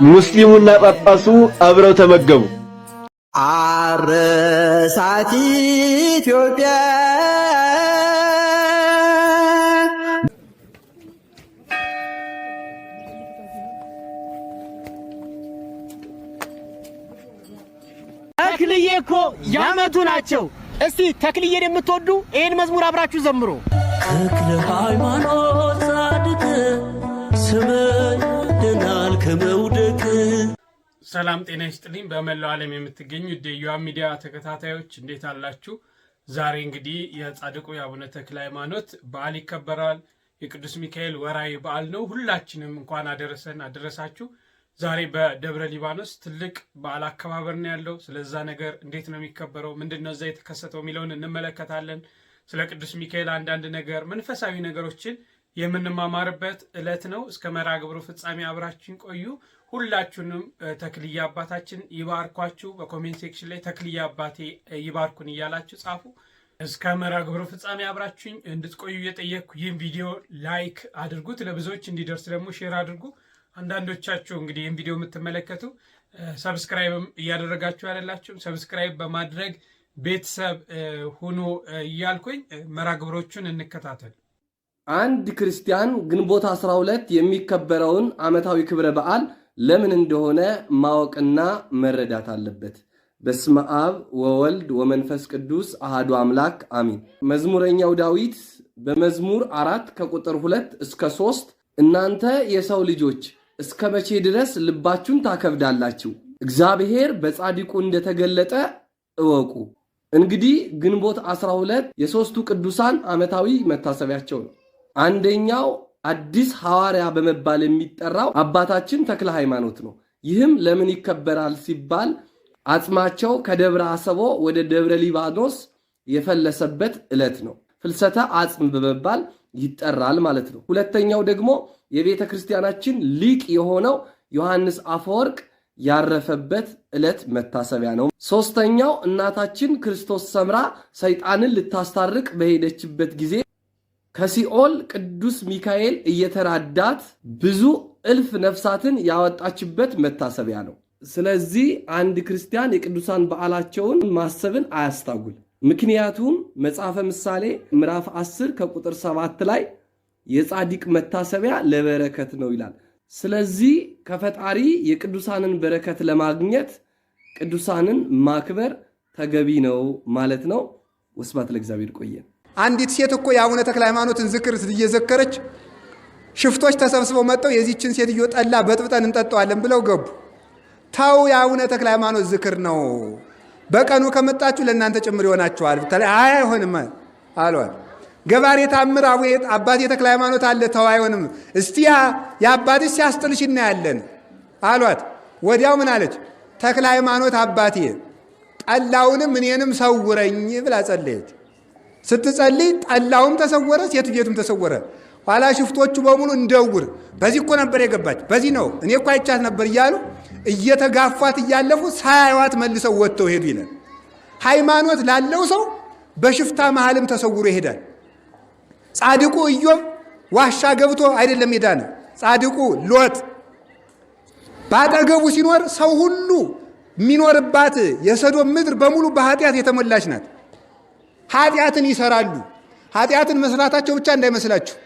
ሙስሊሙና ጳጳሱ አብረው ተመገቡ። አረሳት ኢትዮጵያ ተክልዬ እኮ ያመቱ ናቸው። እስቲ ተክልዬን የምትወዱ ይህን መዝሙር አብራችሁ ዘምሩ። ተክለ ሃይማኖት ጻድቅ ስምህ ድናል ከመውደቅ። ሰላም ጤና ይስጥልኝ። በመላው ዓለም የምትገኙ የዮሐ ሚዲያ ተከታታዮች እንዴት አላችሁ? ዛሬ እንግዲህ የጻድቁ የአቡነ ተክለ ሃይማኖት በዓል ይከበራል። የቅዱስ ሚካኤል ወራዊ በዓል ነው። ሁላችንም እንኳን አደረሰን አደረሳችሁ። ዛሬ በደብረ ሊባኖስ ትልቅ በዓል አከባበር ነው ያለው። ስለዛ ነገር እንዴት ነው የሚከበረው፣ ምንድነው እዛ የተከሰተው የሚለውን እንመለከታለን። ስለ ቅዱስ ሚካኤል አንዳንድ ነገር መንፈሳዊ ነገሮችን የምንማማርበት ዕለት ነው። እስከ መርሐ ግብሩ ፍጻሜ አብራችን ቆዩ። ሁላችሁንም ተክልዬ አባታችን ይባርኳችሁ። በኮሜንት ሴክሽን ላይ ተክልዬ አባቴ ይባርኩን እያላችሁ ጻፉ። እስከ መርሐ ግብሩ ፍጻሜ አብራችሁኝ እንድትቆዩ እየጠየቅኩ ይህን ቪዲዮ ላይክ አድርጉት፣ ለብዙዎች እንዲደርስ ደግሞ ሼር አድርጉ። አንዳንዶቻችሁ እንግዲህ ይህን ቪዲዮ የምትመለከቱ ሰብስክራይብም እያደረጋችሁ ያላችሁም ሰብስክራይብ በማድረግ ቤተሰብ ሁኑ እያልኩኝ መርሐ ግብሮቹን እንከታተል። አንድ ክርስቲያን ግንቦት 12 የሚከበረውን ዓመታዊ ክብረ በዓል ለምን እንደሆነ ማወቅና መረዳት አለበት። በስመ አብ ወወልድ ወመንፈስ ቅዱስ አሃዱ አምላክ አሚን። መዝሙረኛው ዳዊት በመዝሙር 4 ከቁጥር 2 እስከ 3 እናንተ የሰው ልጆች እስከ መቼ ድረስ ልባችሁን ታከብዳላችሁ? እግዚአብሔር በጻድቁ እንደተገለጠ እወቁ። እንግዲህ ግንቦት 12 የሦስቱ ቅዱሳን ዓመታዊ መታሰቢያቸው ነው። አንደኛው አዲስ ሐዋርያ በመባል የሚጠራው አባታችን ተክለ ሃይማኖት ነው። ይህም ለምን ይከበራል ሲባል አጽማቸው ከደብረ አሰቦ ወደ ደብረ ሊባኖስ የፈለሰበት ዕለት ነው። ፍልሰተ አጽም በመባል ይጠራል ማለት ነው። ሁለተኛው ደግሞ የቤተ ክርስቲያናችን ሊቅ የሆነው ዮሐንስ አፈወርቅ ያረፈበት ዕለት መታሰቢያ ነው። ሶስተኛው እናታችን ክርስቶስ ሰምራ ሰይጣንን ልታስታርቅ በሄደችበት ጊዜ ከሲኦል ቅዱስ ሚካኤል እየተራዳት ብዙ እልፍ ነፍሳትን ያወጣችበት መታሰቢያ ነው። ስለዚህ አንድ ክርስቲያን የቅዱሳን በዓላቸውን ማሰብን አያስታጉል። ምክንያቱም መጽሐፈ ምሳሌ ምዕራፍ 10 ከቁጥር 7 ላይ የጻድቅ መታሰቢያ ለበረከት ነው ይላል። ስለዚህ ከፈጣሪ የቅዱሳንን በረከት ለማግኘት ቅዱሳንን ማክበር ተገቢ ነው ማለት ነው። ወስብሐት ለእግዚአብሔር። ቆየን። አንዲት ሴት እኮ የአቡነ ተክለ ሃይማኖትን ዝክር እየዘከረች ሽፍቶች ተሰብስበው መጥተው የዚችን ሴትዮ ጠላ በጥብጠን እንጠጣዋለን ብለው ገቡ። ታው የአቡነ ተክለ ሃይማኖት ዝክር ነው፣ በቀኑ ከመጣችሁ ለእናንተ ጭምር ይሆናችኋል። አይ አይሆንም አሏት። ገባሬ ታምር አባቴ ተክለ ሃይማኖት አለ፣ ተው አይሆንም፣ እስቲ የአባትሽ ሲያስጥልሽ እናያለን አሏት። ወዲያው ምን አለች? ተክለ ሃይማኖት አባቴ ጠላውንም እኔንም ሰውረኝ ብላ ጸለየች። ስትጸልይ ጠላውም ተሰወረ፣ ሴትየቱም ተሰወረ። ኋላ ሽፍቶቹ በሙሉ እንደውር በዚህ እኮ ነበር የገባች፣ በዚህ ነው እኔ እኮ አይቻት ነበር እያሉ እየተጋፏት እያለፉ ሳያዩዋት መልሰው ወጥተው ሄዱ ይላል። ሃይማኖት ላለው ሰው በሽፍታ መሃልም ተሰውሮ ይሄዳል። ጻድቁ ኢዮብ ዋሻ ገብቶ አይደለም ሄዳነ። ጻድቁ ሎጥ ባጠገቡ ሲኖር ሰው ሁሉ የሚኖርባት የሰዶም ምድር በሙሉ በኃጢአት የተሞላች ናት። ኃጢአትን ይሰራሉ። ኃጢአትን መስራታቸው ብቻ እንዳይመስላችሁ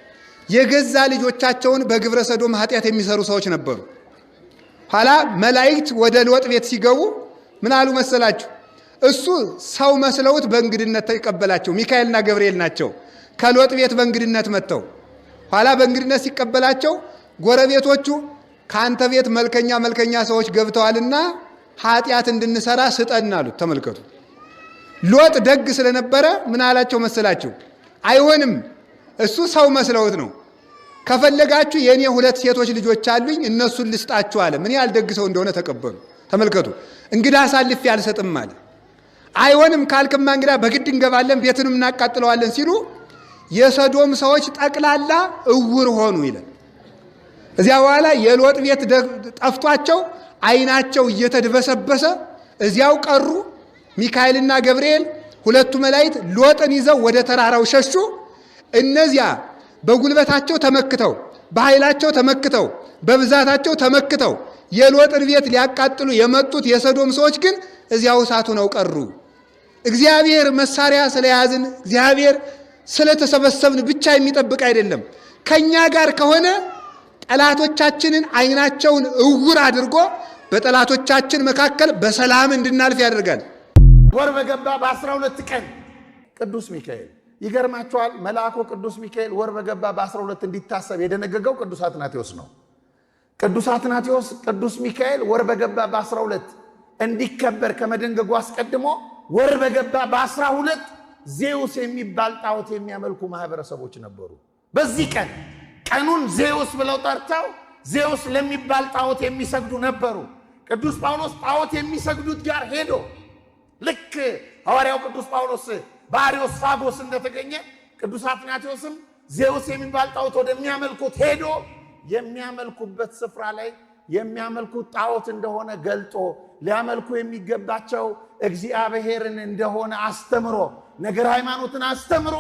የገዛ ልጆቻቸውን በግብረ ሰዶም ኃጢአት የሚሰሩ ሰዎች ነበሩ። ኋላ መላእክት ወደ ሎጥ ቤት ሲገቡ ምን አሉ መሰላችሁ? እሱ ሰው መስለውት በእንግድነት ተቀበላቸው። ሚካኤልና ገብርኤል ናቸው። ከሎጥ ቤት በእንግድነት መጥተው ኋላ በእንግድነት ሲቀበላቸው ጎረቤቶቹ ከአንተ ቤት መልከኛ ሰዎች ገብተዋልና ኃጢአት እንድንሰራ ስጠን አሉት። ተመልከቱ። ሎጥ ደግ ስለነበረ ምን አላቸው መሰላችሁ? አይሆንም፣ እሱ ሰው መስለውት ነው። ከፈለጋችሁ የኔ 2 ሴቶች ልጆች አሉኝ እነሱን ልስጣችሁ አለ። ምን ያህል ደግ ሰው እንደሆነ ተቀበሉ። ተመልከቱ። እንግዳ አሳልፌ አልሰጥም አለ። አይሆንም ካልክማ እንግዳ በግድ እንገባለን ቤትንም እናቃጥለዋለን ሲሉ የሰዶም ሰዎች ጠቅላላ እውር ሆኑ ይላል። እዚያ በኋላ የሎጥ ቤት ጠፍቷቸው አይናቸው እየተድበሰበሰ እዚያው ቀሩ። ሚካኤልና ገብርኤል ሁለቱ መላእክት ሎጥን ይዘው ወደ ተራራው ሸሹ። እነዚያ በጉልበታቸው ተመክተው በኃይላቸው ተመክተው በብዛታቸው ተመክተው የሎጥን ቤት ሊያቃጥሉ የመጡት የሰዶም ሰዎች ግን እዚያው እሳቱ ነው ቀሩ። እግዚአብሔር መሳሪያ ስለያዝን እግዚአብሔር ስለተሰበሰብን ብቻ የሚጠብቅ አይደለም። ከኛ ጋር ከሆነ ጠላቶቻችንን አይናቸውን እውር አድርጎ በጠላቶቻችን መካከል በሰላም እንድናልፍ ያደርጋል። ወር በገባ በ12 ቀን ቅዱስ ሚካኤል ይገርማቸዋል። መልአኩ ቅዱስ ሚካኤል ወር በገባ በ12 እንዲታሰብ የደነገገው ቅዱስ አትናቴዎስ ነው። ቅዱስ አትናቴዎስ ቅዱስ ሚካኤል ወር በገባ በ12 እንዲከበር ከመደንገጉ አስቀድሞ ወር በገባ በ12 ዜውስ የሚባል ጣዖት የሚያመልኩ ማህበረሰቦች ነበሩ። በዚህ ቀኑን ዜውስ ብለው ጠርተው ዜውስ ለሚባል ጣዖት የሚሰግዱ ነበሩ። ቅዱስ ጳውሎስ ጣዖት የሚሰግዱት ጋር ሄዶ ልክ ሐዋርያው ቅዱስ ጳውሎስ በአርዮስፋጎስ እንደተገኘ ቅዱስ አትናቴዎስም ዜውስ የሚባል ጣዖት ወደሚያመልኩት ሄዶ የሚያመልኩበት ስፍራ ላይ የሚያመልኩት ጣዖት እንደሆነ ገልጦ ሊያመልኩ የሚገባቸው እግዚአብሔርን እንደሆነ አስተምሮ ነገር ሃይማኖትን አስተምሮ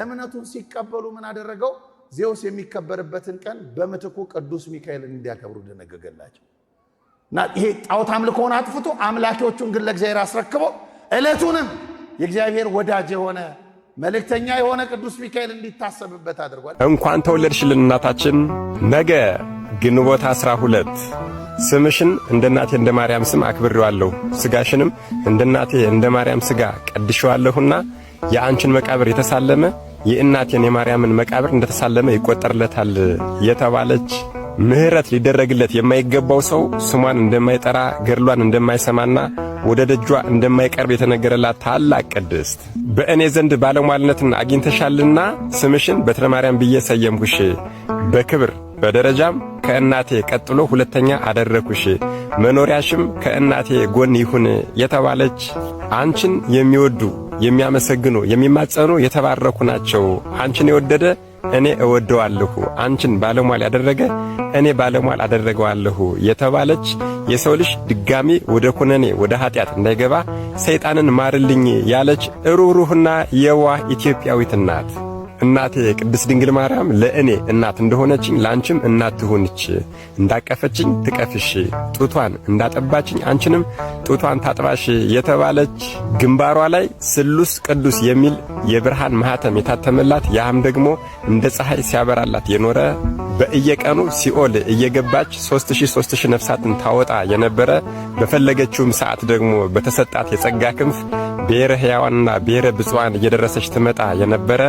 እምነቱን ሲቀበሉ ምን አደረገው? ዜውስ የሚከበርበትን ቀን በምትኩ ቅዱስ ሚካኤልን እንዲያከብሩ ደነገገላቸው። እና ይሄ ጣዖት አምልኮውን አጥፍቶ አምላኪዎቹን ግን ለእግዚአብሔር አስረክቦ ዕለቱንም የእግዚአብሔር ወዳጅ የሆነ መልእክተኛ የሆነ ቅዱስ ሚካኤል እንዲታሰብበት አድርጓል። እንኳን ተወለድሽልን እናታችን። ነገ ግንቦት 12 ስምሽን እንደ እናቴ እንደ ማርያም ስም አክብሬዋለሁ፣ ስጋሽንም እንደ እናቴ እንደ ማርያም ስጋ ቀድሼዋለሁና የአንቺን መቃብር የተሳለመ የእናቴን የማርያምን መቃብር እንደተሳለመ ይቆጠርለታል የተባለች ምህረት ሊደረግለት የማይገባው ሰው ስሟን እንደማይጠራ ገድሏን እንደማይሰማና ወደ ደጇ እንደማይቀርብ የተነገረላት ታላቅ ቅድስት በእኔ ዘንድ ባለሟልነትን አግኝተሻልና ስምሽን በትረ ማርያም ብዬ ሰየምኩሽ፣ በክብር በደረጃም ከእናቴ ቀጥሎ ሁለተኛ አደረኩሽ፣ መኖሪያሽም ከእናቴ ጎን ይሁን የተባለች አንቺን የሚወዱ የሚያመሰግኑ የሚማጸኑ የተባረኩ ናቸው። አንቺን የወደደ እኔ እወደዋለሁ፣ አንቺን ባለሟል ያደረገ እኔ ባለሟል አደረገዋለሁ የተባለች የሰው ልጅ ድጋሚ ወደ ኩነኔ ወደ ኃጢአት እንዳይገባ ሰይጣንን ማርልኝ ያለች ሩህሩህና የዋህ ኢትዮጵያዊት ናት። እናቴ ቅድስት ድንግል ማርያም ለእኔ እናት እንደሆነችኝ ላንቺም እናት ትሁንች፣ እንዳቀፈችኝ ትቀፍሽ፣ ጡቷን እንዳጠባችኝ አንቺንም ጡቷን ታጥባሽ የተባለች ግንባሯ ላይ ስሉስ ቅዱስ የሚል የብርሃን ማህተም የታተመላት ያም ደግሞ እንደ ፀሐይ ሲያበራላት የኖረ በእየቀኑ ሲኦል እየገባች 3000 ነፍሳትን ታወጣ የነበረ በፈለገችውም ሰዓት ደግሞ በተሰጣት የጸጋ ክንፍ ብሔረ ሕያዋንና ብሔረ ብፁዓን እየደረሰች ትመጣ የነበረ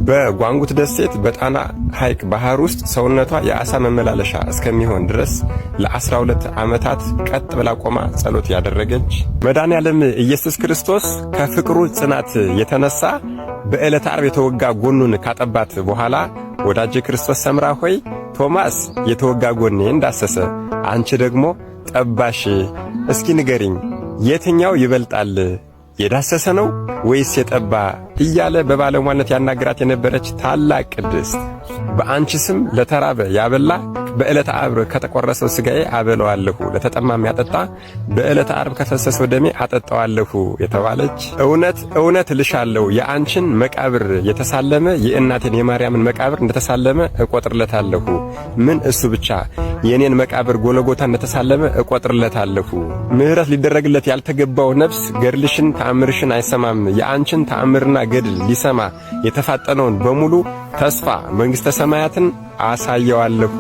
በጓንጉት ደሴት በጣና ሐይቅ ባህር ውስጥ ሰውነቷ የአሳ መመላለሻ እስከሚሆን ድረስ ለ12 ዓመታት ቀጥ ብላ ቆማ ጸሎት ያደረገች መድኃኔዓለም ኢየሱስ ክርስቶስ ከፍቅሩ ጽናት የተነሳ በዕለተ ዓርብ የተወጋ ጎኑን ካጠባት በኋላ ወዳጄ ክርስቶስ ሰምራ ሆይ ቶማስ የተወጋ ጎኔ እንዳሰሰ አንቺ ደግሞ ጠባሽ፣ እስኪ ንገሪኝ የትኛው ይበልጣል የዳሰሰ ነው ወይስ የጠባ እያለ በባለሟልነት ያናገራት የነበረች ታላቅ ቅድስት በአንቺ ስም ለተራበ ያበላ በዕለተ ዓርብ ከተቆረሰው ሥጋዬ አበለዋለሁ፣ ለተጠማም ያጠጣ በዕለተ ዓርብ ከፈሰሰው ደሜ አጠጣዋለሁ የተባለች እውነት እውነት እልሻለሁ የአንቺን መቃብር የተሳለመ የእናቴን የማርያምን መቃብር እንደተሳለመ እቆጥርለታለሁ። ምን እሱ ብቻ የኔን መቃብር ጎለጎታ እንደተሳለመ እቆጥርለታለሁ። ምህረት ሊደረግለት ያልተገባው ነፍስ ገድልሽን ተአምርሽን አይሰማም። የአንቺን ተአምርና ገድል ሊሰማ የተፋጠነውን በሙሉ ተስፋ መንግሥተ ሰማያትን አሳየዋለሁ።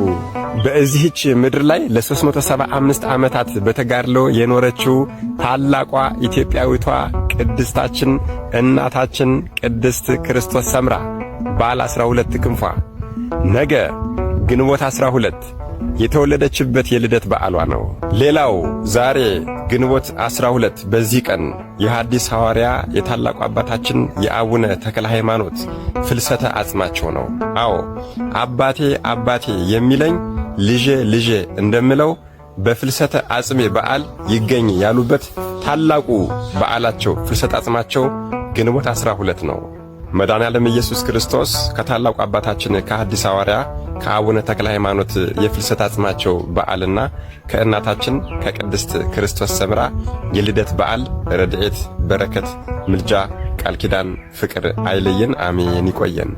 በዚህች ምድር ላይ ለ375 ዓመታት በተጋድሎ የኖረችው ታላቋ ኢትዮጵያዊቷ ቅድስታችን እናታችን ቅድስት ክርስቶስ ሰምራ ባለ 12 ክንፏ ነገ ግንቦት 12 የተወለደችበት የልደት በዓሏ ነው። ሌላው ዛሬ ግንቦት 12 በዚህ ቀን የሐዲስ ሐዋርያ የታላቁ አባታችን የአቡነ ተክለ ሃይማኖት ፍልሰተ አጽማቸው ነው። አዎ አባቴ አባቴ የሚለኝ ልጄ ልጄ እንደምለው በፍልሰተ አጽሜ በዓል ይገኝ ያሉበት ታላቁ በዓላቸው ፍልሰተ አጽማቸው ግንቦት 12 ነው። መድኃኔዓለም ኢየሱስ ክርስቶስ ከታላቁ አባታችን ከሐዲስ ሐዋርያ ከአቡነ ተክለ ሃይማኖት የፍልሰት አጽማቸው በዓልና ከእናታችን ከቅድስት ክርስቶስ ሰምራ የልደት በዓል ረድኤት፣ በረከት፣ ምልጃ፣ ቃል ኪዳን፣ ፍቅር አይለየን። አሜን። ይቆየን።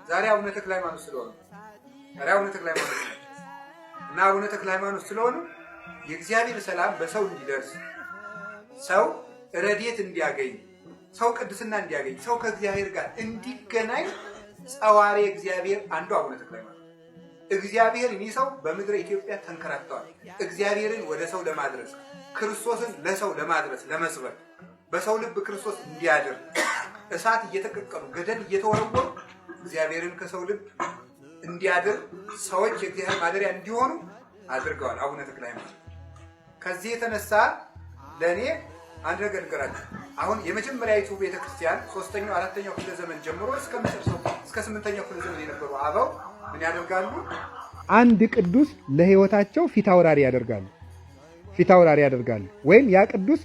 ዛሬ አቡነ ተክለ ሃይማኖት ስለሆነ እና አቡነ ተክለ ሃይማኖት ስለሆነ የእግዚአብሔር ሰላም በሰው እንዲደርስ ሰው ረድኤት እንዲያገኝ ሰው ቅድስና እንዲያገኝ ሰው ከእግዚአብሔር ጋር እንዲገናኝ ጸዋሪ እግዚአብሔር አንዱ አቡነ ተክለ ሃይማኖት እግዚአብሔር እኔ ሰው በምድረ ኢትዮጵያ ተንከራተዋል። እግዚአብሔርን ወደ ሰው ለማድረስ ክርስቶስን ለሰው ለማድረስ ለመስበክ በሰው ልብ ክርስቶስ እንዲያድር እሳት እየተቀቀሉ ገደል እየተወረወሩ እግዚአብሔርን ከሰው ልብ እንዲያድር ሰዎች የእግዚአብሔር ማደሪያ እንዲሆኑ አድርገዋል አቡነ ተክለ ሃይማኖት። ከዚህ የተነሳ ለኔ አንድ ነገር ልንገራችሁ። አሁን የመጀመሪያዊቱ ቤተክርስቲያን 3ኛው 4ኛው ክፍለ ዘመን ጀምሮ እስከ 8ኛው ክፍለ ዘመን የነበሩ አበው ምን ያደርጋሉ? አንድ ቅዱስ ለህይወታቸው ፊት አውራሪ ያደርጋሉ። ወይም ያ ቅዱስ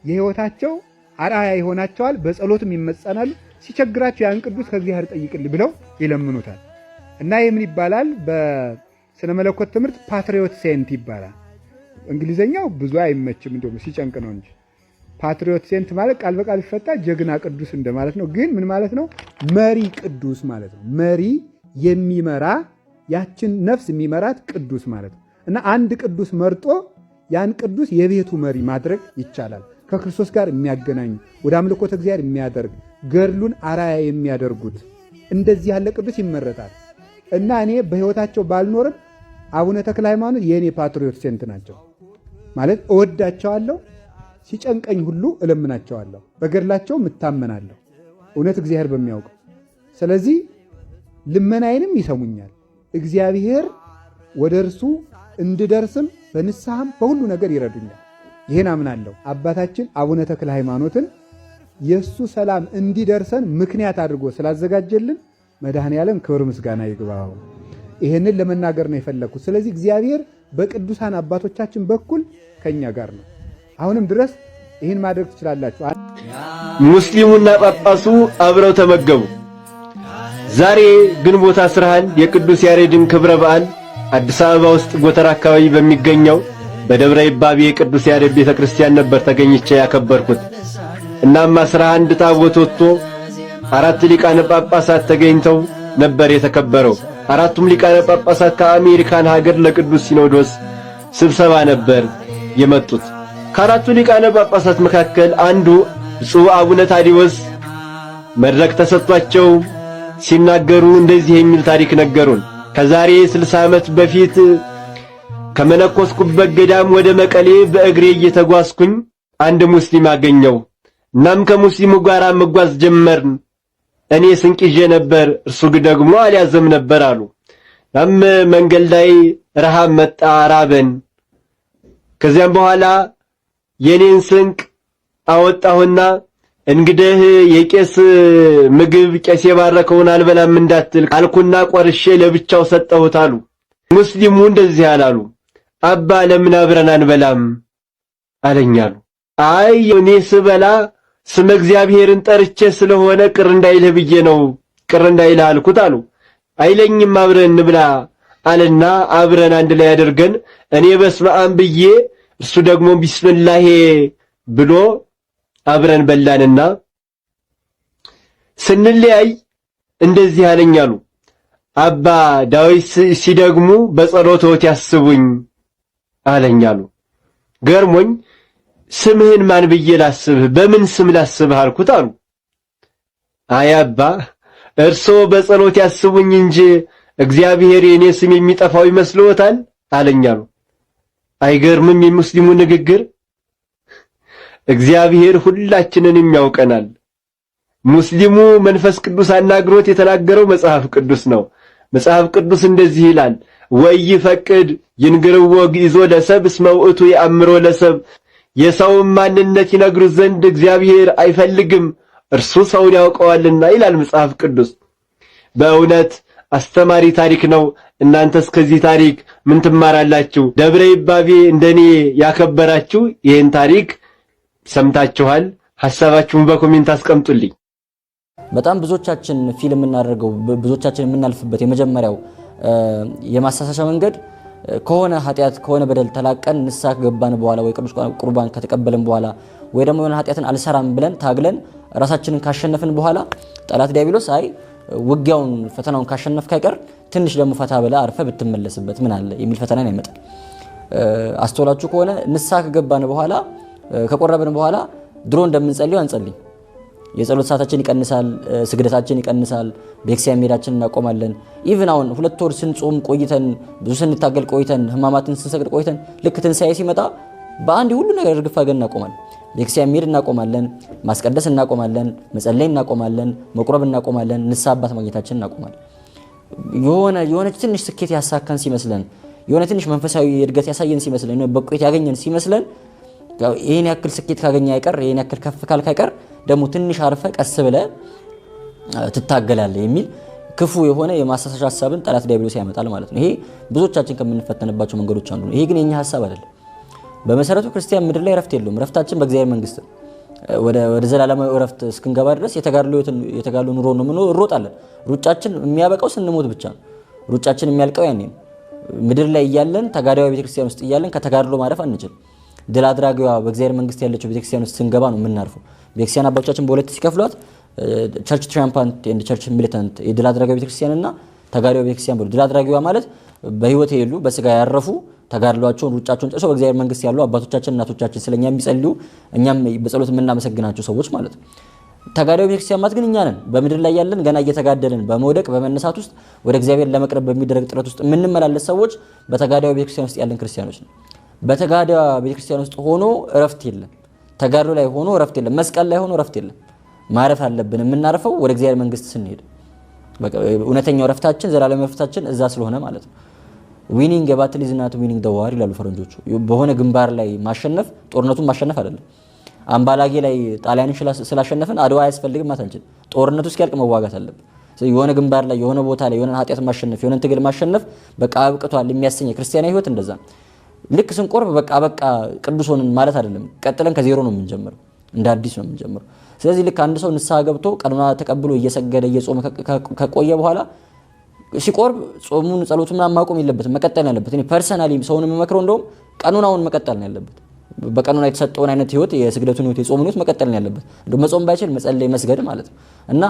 የህይወታቸው አርአያ ይሆናቸዋል። በጸሎትም ይመጸናሉ። ሲቸግራቸው ያን ቅዱስ ከእግዚአብሔር ጠይቅልኝ ብለው ይለምኑታል። እና ይህ ምን ይባላል? በስነ መለኮት ትምህርት ፓትሪዮት ሴንት ይባላል። እንግሊዘኛው ብዙ አይመችም፣ እንደውም ሲጨንቅ ነው እንጂ ፓትሪዮት ሴንት ማለት ቃል በቃል ይፈታ ጀግና ቅዱስ እንደማለት ነው። ግን ምን ማለት ነው? መሪ ቅዱስ ማለት ነው። መሪ የሚመራ ያችን ነፍስ የሚመራት ቅዱስ ማለት ነው። እና አንድ ቅዱስ መርጦ ያን ቅዱስ የቤቱ መሪ ማድረግ ይቻላል። ከክርስቶስ ጋር የሚያገናኙ ወደ አምልኮተ እግዚአብሔር የሚያደርግ ገድሉን አራያ የሚያደርጉት እንደዚህ ያለ ቅዱስ ይመረጣል። እና እኔ በህይወታቸው ባልኖርም አቡነ ተክለ ሃይማኖት የእኔ ፓትሪዮት ሴንት ናቸው ማለት እወዳቸዋለሁ። ሲጨንቀኝ ሁሉ እለምናቸዋለሁ። በገድላቸው እታመናለሁ፣ እውነት እግዚአብሔር በሚያውቀው። ስለዚህ ልመናዬንም ይሰሙኛል። እግዚአብሔር ወደ እርሱ እንድደርስም በንስሐም በሁሉ ነገር ይረዱኛል። ይህን አምናለሁ። አባታችን አቡነ ተክለ ሃይማኖትን የእሱ ሰላም እንዲደርሰን ምክንያት አድርጎ ስላዘጋጀልን መድኃኔዓለም ክብር ምስጋና ይግባው። ይህንን ለመናገር ነው የፈለግኩት። ስለዚህ እግዚአብሔር በቅዱሳን አባቶቻችን በኩል ከኛ ጋር ነው። አሁንም ድረስ ይህን ማድረግ ትችላላችሁ። ሙስሊሙና ጳጳሱ አብረው ተመገቡ። ዛሬ ግንቦት 11 የቅዱስ ያሬድን ክብረ በዓል አዲስ አበባ ውስጥ ጎተራ አካባቢ በሚገኘው በደብረ ይባቤ የቅዱስ ያሬድ ቤተክርስቲያን ነበር ተገኝቼ ያከበርኩት። እናም 11 ታቦት ወጥቶ 4 ሊቃነ ጳጳሳት ተገኝተው ነበር የተከበረው። 4ቱም ሊቃነ ጳጳሳት ከአሜሪካን ሀገር ለቅዱስ ሲኖዶስ ስብሰባ ነበር የመጡት። ከ4ቱ ሊቃነ ጳጳሳት መካከል አንዱ ብፁዕ አቡነ ታዲዎስ መድረክ ተሰጥቷቸው ሲናገሩ እንደዚህ የሚል ታሪክ ነገሩን። ከዛሬ 60 ዓመት በፊት ከመነኮስኩበት ገዳም ወደ መቀሌ በእግሬ እየተጓዝኩኝ አንድ ሙስሊም አገኘው። እናም ከሙስሊሙ ጋር መጓዝ ጀመርን። እኔ ስንቅ ይዤ ነበር፣ እርሱ ደግሞ አልያዘም ነበር አሉ። እናም መንገድ ላይ ረሃብ መጣ፣ ራበን። ከዚያም በኋላ የኔን ስንቅ አወጣሁና እንግዲህ የቄስ ምግብ ቄስ የባረከውን አልበላም እንዳትል አልኩና ቆርሼ ለብቻው ሰጠሁት አሉ። ሙስሊሙ እንደዚህ አላሉ። አባ ለምን አብረን አንበላም አለኛሉ። አይ እኔ ስበላ ስመ እግዚአብሔርን ጠርቼ ስለሆነ ቅር እንዳይልህ ብዬ ነው፣ ቅር እንዳይልህ አልኩት አሉ። አይለኝም አብረን እንብላ አለና አብረን አንድ ላይ አድርገን እኔ በስመ አብ ብዬ እርሱ ደግሞ ቢስሚላህ ብሎ አብረን በላንና ስንለያይ እንደዚህ አለኛሉ። አባ ዳዊት ሲደግሙ በጸሎቶት ያስቡኝ አለኛሉ። ገርሞኝ ስምህን ማን ብዬ ላስብህ፣ በምን ስም ላስብህ አልኩት አሉ። አይ አባ እርሶ በጸሎት ያስቡኝ እንጂ እግዚአብሔር የኔ ስም የሚጠፋው ይመስልዎታል አለኛሉ። አይገርምም የሙስሊሙ ንግግር? እግዚአብሔር ሁላችንንም ያውቀናል። ሙስሊሙ መንፈስ ቅዱስ አናግሮት የተናገረው መጽሐፍ ቅዱስ ነው። መጽሐፍ ቅዱስ እንደዚህ ይላል፣ ወይፈቅድ ይንግርዎ ግእዞ ለሰብ እስመ ውእቱ የአምሮ ለሰብ። የሰውን ማንነት ይነግሩት ዘንድ እግዚአብሔር አይፈልግም፣ እርሱ ሰውን ያውቀዋልና ይላል መጽሐፍ ቅዱስ። በእውነት አስተማሪ ታሪክ ነው። እናንተስ ከዚህ ታሪክ ምን ትማራላችሁ? ደብረ ይባቤ እንደኔ ያከበራችሁ ይህን ታሪክ ሰምታችኋል። ሐሳባችሁን በኮሜንት አስቀምጡልኝ። በጣም ብዙዎቻችን ፊልም እናደርገው ብዙዎቻችን የምናልፍበት የመጀመሪያው የማሳሳሻ መንገድ ከሆነ ኃጢያት ከሆነ በደል ተላቀን ንስሐ ገባን በኋላ ወይ ቅዱስ ቁርባን ከተቀበልን በኋላ ወይ ደግሞ የሆነ ኃጢያትን አልሰራም ብለን ታግለን ራሳችንን ካሸነፍን በኋላ ጠላት ዲያብሎስ አይ ውጊያውን ፈተናውን ካሸነፍክ አይቀር ትንሽ ደግሞ ፈታ ብለ አርፈ ብትመለስበት ምን አለ የሚል ፈተናን ያመጣል። አስተውላችሁ ከሆነ ንስሐ ከገባን በኋላ ከቆረብን በኋላ ድሮ እንደምንጸልዩ አንጸልይ። የጸሎት ሰዓታችን ይቀንሳል፣ ስግደታችን ይቀንሳል፣ ቤተክርስቲያን መሄዳችንን እናቆማለን። ኢቭን አሁን 2 ወር ስንጾም ቆይተን ብዙ ስንታገል ቆይተን ህማማትን ስንሰግድ ቆይተን ልክ ትንሳኤ ሲመጣ በአንድ ሁሉ ነገር እርግፍ አድርገን እናቆማለን። ቤተክርስቲያን መሄድ እናቆማለን፣ ማስቀደስ እናቆማለን፣ መጸለይ እናቆማለን፣ መቁረብ እናቆማለን፣ ንስሐ አባት ማግኘታችንን እናቆማለን። የሆነ ትንሽ ስኬት ያሳካን ሲመስለን፣ የሆነ ትንሽ መንፈሳዊ እድገት ያሳየን ሲመስለን፣ በቆይት ያገኘን ሲመስለን ይሄን ያክል ስኬት ካገኘ አይቀር ይሄን ያክል ከፍ ካልክ አይቀር ደግሞ ትንሽ አርፈ ቀስ ብለ ትታገላለህ የሚል ክፉ የሆነ የማሳሳሻ ሐሳብን ጠላት ዲያብሎስ ያመጣል ማለት ነው። ይሄ ብዙዎቻችን ከምንፈተንባቸው መንገዶች አንዱ ነው። ይሄ ግን የኛ ሐሳብ አይደለም። በመሰረቱ ክርስቲያን ምድር ላይ ረፍት የለውም። ረፍታችን በእግዚአብሔር መንግስት ወደ ዘላለማዊ ረፍት እስክንገባ ድረስ የተጋድሎ ኑሮ ነው እንሮጣለን። ሩጫችን የሚያበቃው ስንሞት ብቻ ነው። ሩጫችን የሚያልቀው ያኔ ነው። ምድር ላይ እያለን ተጋዳዩ ቤተክርስቲያን ውስጥ እያለን ከተጋድሎ ማረፍ አንችልም። ድል አድራጊዋ በእግዚአብሔር መንግስት ያለችው ቤተክርስቲያን ውስጥ ስንገባ ነው የምናርፈው። ቤተክርስቲያን አባቶቻችን በሁለት ሲከፍሏት ቸርች ትራምፓንት ኤንድ ቸርች ሚሊታንት፣ የድል አድራጊዋ ቤተክርስቲያንና ተጋዳዩ ቤተክርስቲያን ብሎ ድል አድራጊዋ ማለት በህይወት የሌሉ በስጋ ያረፉ ተጋድሏቸውን ሩጫቸውን ጨርሰው በእግዚአብሔር መንግስት ያሉ አባቶቻችን እናቶቻችን ስለኛ የሚጸልዩ እኛም በጸሎት የምናመሰግናቸው ሰዎች ማለት ነው። ተጋዳዩ ቤተክርስቲያን ማለት ግን እኛ ነን። በምድር ላይ ያለን ገና እየተጋደልን በመውደቅ በመነሳት ውስጥ ወደ እግዚአብሔር ለመቅረብ በሚደረግ ጥረት ውስጥ የምንመላለስ ሰዎች በተጋዳዩ ቤተክርስቲያን ውስጥ ያለን ክርስቲያኖች ነው። በተጋዳዩ ቤተክርስቲያን ውስጥ ሆኖ እረፍት የለም። ተጋድሎ ላይ ሆኖ እረፍት የለም። መስቀል ላይ ሆኖ እረፍት የለም። ማረፍ አለብን። የምናርፈው ወደ እግዚአብሔር መንግስት ስንሄድ በቃ እውነተኛው እረፍታችን ዘላለማዊ እረፍታችን እዛ ስለሆነ ማለት ነው። ዊኒንግ ባትል ኢዝ ናት ዊኒንግ ዘ ዋር ይላሉ ፈረንጆቹ። በሆነ ግንባር ላይ ማሸነፍ ጦርነቱን ማሸነፍ አይደለም። አምባላጌ ላይ ጣሊያንን ስላሸነፍን አድዋ አያስፈልግም ማለት አንችልም። ጦርነቱ እስኪያልቅ መዋጋት አለብን። የሆነ ግንባር ላይ የሆነ ቦታ ላይ የሆነ ኃጢአት ማሸነፍ የሆነ ትግል ማሸነፍ በቃ አብቅቷል የሚያሰኝ ክርስቲያናዊ ህይወት እንደዛ ነው። ልክ ስንቆርብ በቃ ቅዱስ ሆነን ማለት አይደለም። ቀጥለን ከዜሮ ነው የምንጀምረው፣ እንደ አዲስ ነው የምንጀምረው። ስለዚህ ልክ አንድ ሰው ንስሐ ገብቶ ቀኖና ተቀብሎ እየሰገደ እየጾመ ከቆየ በኋላ ሲቆርብ ጾሙን ጸሎቱን ምናምን ማቆም የለበትም፣ መቀጠል ያለበት። እኔ ፐርሰናሊ ሰውን የምመክረው እንደውም ቀኖናውን መቀጠል ነው ያለበት። በቀኖና የተሰጠውን አይነት ህይወት የስግደቱን ህይወት የጾሙን ህይወት መቀጠል ነው ያለበት። እንደው መጾም ባይችል መጸለይ መስገድ ማለት ነው። እና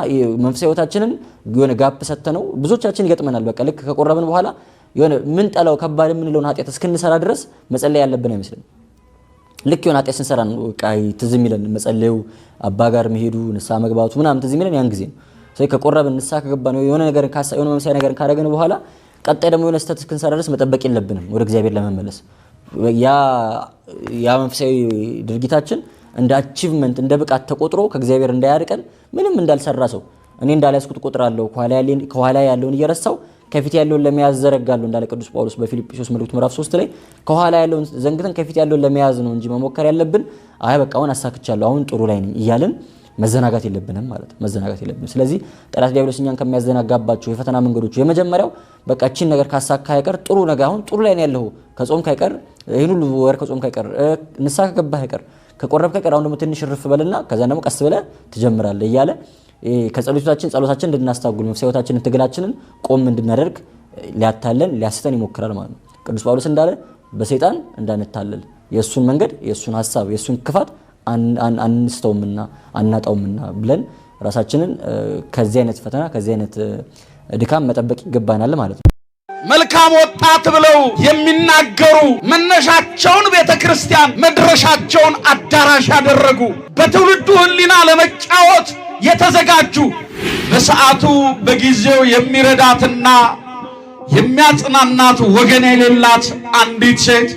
መንፈሳዊ ህይወታችንን የሆነ ጋፕ ሰተነው ብዙዎቻችን ይገጥመናል። በቃ ልክ ከቆረብን በኋላ የሆነ ምን ጠላው ከባድ የምንለውን ኃጢአት እስክንሰራ ድረስ መጸለይ ያለብን አይመስልም። ልክ የሆነ ኃጢአት ስንሰራ ነው ቃይ ትዝ የሚለን መጸለዩ፣ አባ ጋር መሄዱ፣ ንስሐ መግባቱ ምናምን ትዝ የሚለን ያን ጊዜ ነው። ስለዚህ ከቆረብን ንስሐ ከገባን የሆነ ነገር የሆነ መንፈሳዊ ነገር ካደረግን በኋላ ቀጣይ ደግሞ የሆነ ስህተት እስክንሰራ ድረስ መጠበቅ የለብንም ወደ እግዚአብሔር ለመመለስ። ያ መንፈሳዊ ድርጊታችን እንደ አቺቭመንት እንደ ብቃት ተቆጥሮ ከእግዚአብሔር እንዳያርቀን ምንም እንዳልሰራ ሰው እኔ እንዳልያዝኩት ቆጥራለሁ ከኋላ ያለውን እየረሳው ከፊት ያለውን ለመያዝ ዘረጋለሁ እንዳለ ቅዱስ ጳውሎስ በፊልጵስዩስ መልእክቱ ምዕራፍ 3 ላይ ከኋላ ያለውን ዘንግተን ከፊት ያለውን ለመያዝ ነው እንጂ መሞከር ያለብን አይ በቃ አሁን አሳክቻለሁ አሁን ጥሩ ላይ ነኝ እያልን መዘናጋት የለብንም ማለት መዘናጋት የለብንም። ስለዚህ ጠላት ዲያብሎስ እኛን ከሚያዘናጋባቸው የፈተና መንገዶች የመጀመሪያው በቃ እቺን ነገር ካሳካ አይቀር ጥሩ ነገር አሁን ጥሩ ላይ ነው ያለው ከጾም ካይቀር ይሄን ሁሉ ወር ከጾም ካይቀር ንስሐ ከገባህ አይቀር ከቆረብክ አይቀር አሁን ደግሞ ትንሽ ርፍ በልና ከዛ ደግሞ ቀስ ብለህ ትጀምራለህ እያለ ከጸሎታችን እንድናስታጉል መንፈሳዊታችንን ትግላችንን ቆም እንድናደርግ ሊያታለን ሊያስተን ይሞክራል ማለት ነው። ቅዱስ ጳውሎስ እንዳለ በሰይጣን እንዳንታለል የሱን መንገድ የሱን ሐሳብ የሱን ክፋት አንስተውምና አናጣውምና ብለን ራሳችንን ከዚህ አይነት ፈተና ከዚህ አይነት ድካም መጠበቅ ይገባናል ማለት ነው። መልካም ወጣት ብለው የሚናገሩ መነሻቸውን ቤተክርስቲያን መድረሻቸውን አዳራሽ ያደረጉ በትውልዱ ሕሊና ለመጫወት የተዘጋጁ በሰዓቱ በጊዜው የሚረዳትና የሚያጽናናት ወገን የሌላት አንዲት ሴት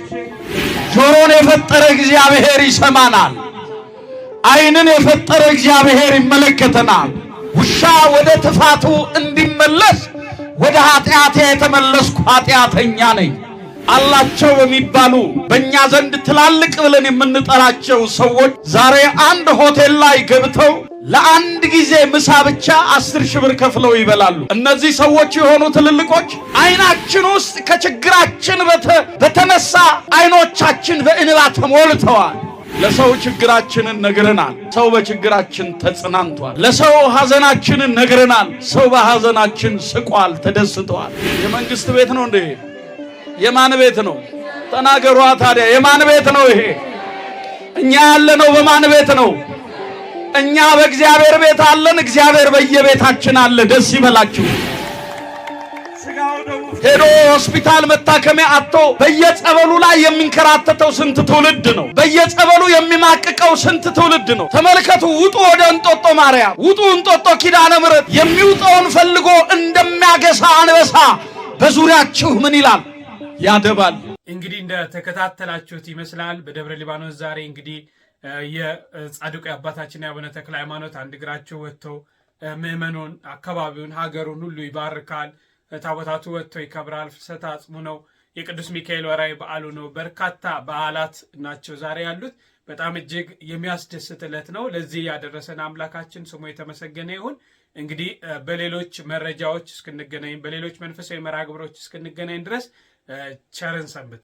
ጆሮን የፈጠረ እግዚአብሔር ይሰማናል፣ ዓይንን የፈጠረ እግዚአብሔር ይመለከተናል። ውሻ ወደ ትፋቱ እንዲመለስ ወደ ኃጢአቴ የተመለስኩ ኃጢአተኛ ነኝ አላቸው በሚባሉ በእኛ ዘንድ ትላልቅ ብለን የምንጠራቸው ሰዎች ዛሬ አንድ ሆቴል ላይ ገብተው ለአንድ ጊዜ ምሳ ብቻ 10,000 ብር ከፍለው ይበላሉ። እነዚህ ሰዎች የሆኑ ትልልቆች ዓይናችን ውስጥ ከችግራችን በተነሳ ዓይኖቻችን በእንባ ተሞልተዋል። ለሰው ችግራችንን ነግረናል፣ ሰው በችግራችን ተጽናንቷል። ለሰው ሐዘናችንን ነግረናል፣ ሰው በሐዘናችን ስቋል፣ ተደስቷል። የመንግስት ቤት ነው እንዴ? የማን ቤት ነው? ተናገሯ ታዲያ የማን ቤት ነው ይሄ? እኛ ያለነው በማን ቤት ነው? እኛ በእግዚአብሔር ቤት አለን። እግዚአብሔር በየቤታችን አለ። ደስ ይበላችሁ። ሄዶ ሆስፒታል መታከሚያ አጥቶ በየጸበሉ ላይ የሚንከራተተው ስንት ትውልድ ነው? በየጸበሉ የሚማቅቀው ስንት ትውልድ ነው? ተመልከቱ። ውጡ ወደ እንጦጦ ማርያም፣ ውጡ እንጦጦ ኪዳነ ምሕረት። የሚውጠውን ፈልጎ እንደሚያገሳ አንበሳ በዙሪያችሁ ምን ይላል? ያደባል። እንግዲህ እንደተከታተላችሁት ይመስላል በደብረ ሊባኖስ ዛሬ እንግዲህ የጻድቁ አባታችን የአቡነ ተክለ ሃይማኖት አንድ እግራቸው ወጥቶ ምእመኑን አካባቢውን ሀገሩን ሁሉ ይባርካል። ታቦታቱ ወጥቶ ይከብራል። ፍልሰታ አጽሙ ነው። የቅዱስ ሚካኤል ወራዊ በዓሉ ነው። በርካታ በዓላት ናቸው ዛሬ ያሉት። በጣም እጅግ የሚያስደስት ዕለት ነው። ለዚህ ያደረሰን አምላካችን ስሙ የተመሰገነ ይሁን። እንግዲህ በሌሎች መረጃዎች እስክንገናኝ፣ በሌሎች መንፈሳዊ መርሃ ግብሮች እስክንገናኝ ድረስ ቸርን ሰንብት።